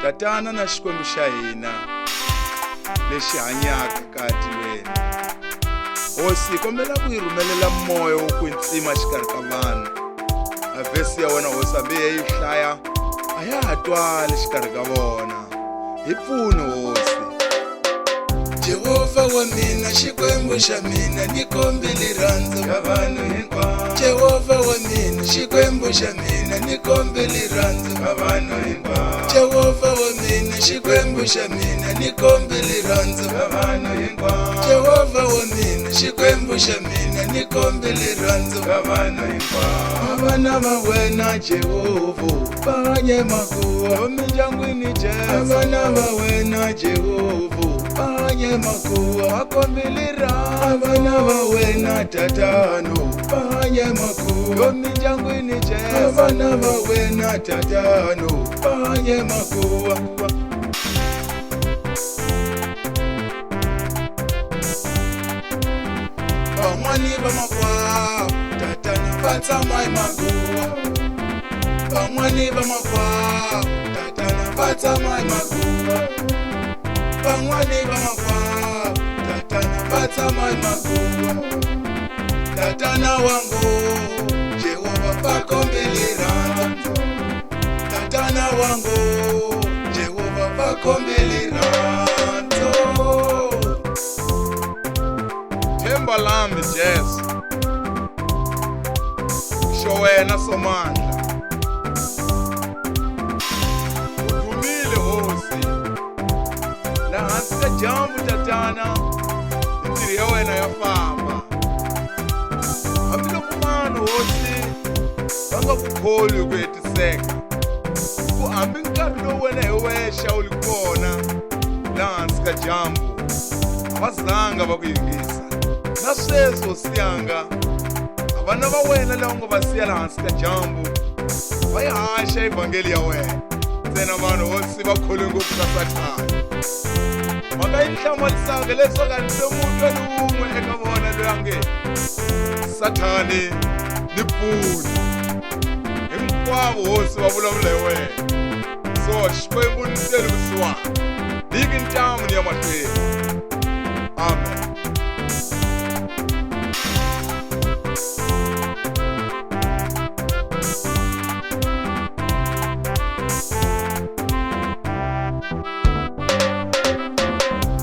tatana na xikwembu xa hina lexi hanyaka katilweni. Hosi kombela ku yi rhumelela moya wo kwetsima xikarhi ka vanhu. A vhesi ya wena hosi hambi hi yi hlaya a ya ha twali xikarhi ka vona. Hi pfuni hosi. Jehova wa mina xikwembu xa mina ni kombela rirhandzu ka vanhu hinkwavo. Jehova wa mina xikwembu xa mina ni kombela rirhandzu ka vanhu hinkwavo. Jehova wa mina xikwembu xa mina ni kombela rirhandzu ka vanhu hinkwavo. Jehova wa mina xikwembu xa mina ni kombela rirhandzu ka vanhu hinkwavo. Vana va wena Jehova va hanye makuwa emindyangwini Jesu. Vana va wena Jehova va hanye makuwa va kombela rirhandzu. Vana va wena tatano va hanye makuwa emindyangwini Jesu. Vana va wena tatano va hanye makuwa. Van'wani va makwavo tatana va tshama hi makuwa. Van'wani va makwavo tatana va tshama hi makuwa. Van'wani va makwavo tatana va tshama hi makuwa. Tatana wangu Jehova va kombela rirhandzu. Tatana wangu Jehova va kombela rirhandzu. Themba lami Jesu xo wena Somandla. Udumile hosi laha hansi ka dyambu tatana mintirho ya wena ya famba. Hambiloko vanhu hosi va nga ku kholi hi ku hetiseka, ku hambi nkarhi lowu wena hi wexe wu li kona laha hansi ka dyambu a va zanga va ku yingisa. Na sweswi hosi yanga vana va wena lava nga va siya laha hansi ka dyambu va yi haxa ivhangeli ya wena. Ntsena vanhu hosi va khole ngopfu ka Sathana. Mhaka yi ni hlamusaka leswaku a ni se mutwa ni wun'we eka vona loyi a nge Sathani ni pfuni. Hinkwavo hosi va vulavula hi wena. So xikwembu ni tele vusiwana vhiki ntamu ni ya mahlweni. Amen.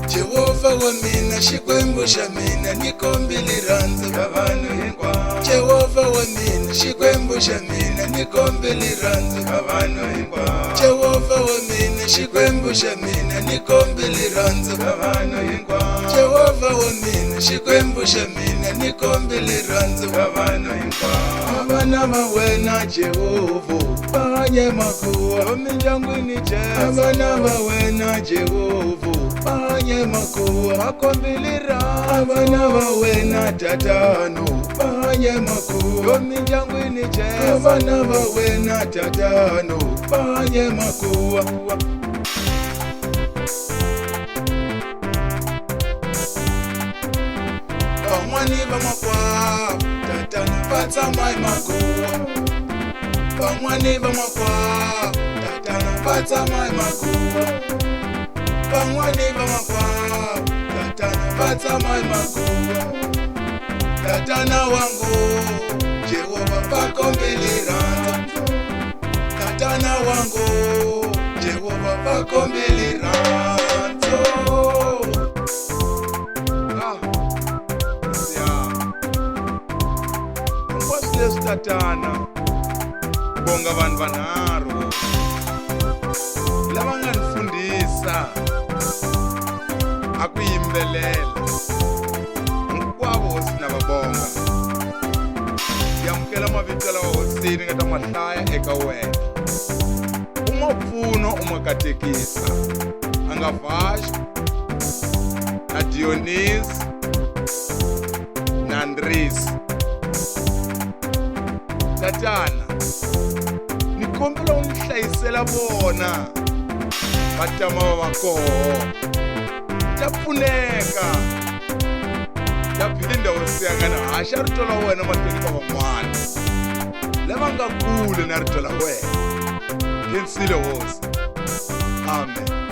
Jehova wa mina xikwembu xa mina ni kombela rirhandzu ka vanhu hinkwavo. Jehova wa mina xikwembu xa mina ni kombela rirhandzu ka vanhu hinkwavo. Jehova wa mina xikwembu xa mina ni kombela rirhandzu ka vanhu hinkwavo. Jehova wa mina xikwembu xa mina ni kombela rirhandzu ka vanhu hinkwavo. Vana va wena Jehova va hanye makuwa emindyangwini Jesu. Vana va wena Jehova va hanye makuwa va kombela rirhandzu. Vana va wena tatano va hanye makuwa emindyangwini Jesu. Vana va wena tatano va hanye makuwa. Van'wani va makwavo tatana va tshama hi makuwa. Van'wani va makwavo tatana va tshama hi makuwa. Van'wani va makwavo tatana va tshama hi makuwa. Tatana wangu Jehova va kombela rirhandzu. Tatana wangu Jehova va kombela rirhandzu. Leswi tatana bonga vanhu vanharhu lava nga ni fundisa a ku yimbelela. Hinkwavo hosi na va bonga. Hi amukela mavito lawa hosi ni nga ta ma hlaya eka wena. U ma pfuno u ma katekisa a nga Vasco na Dionisi na Andrisi. Tatana ni kombela u ni hlayisela vona va tama va va koho. Ta pfuneka ta phinda hosi yanga na haxa rito la wena mahlweni ka van'wana lava nga kule na rito la wena. Khensile hosi amen.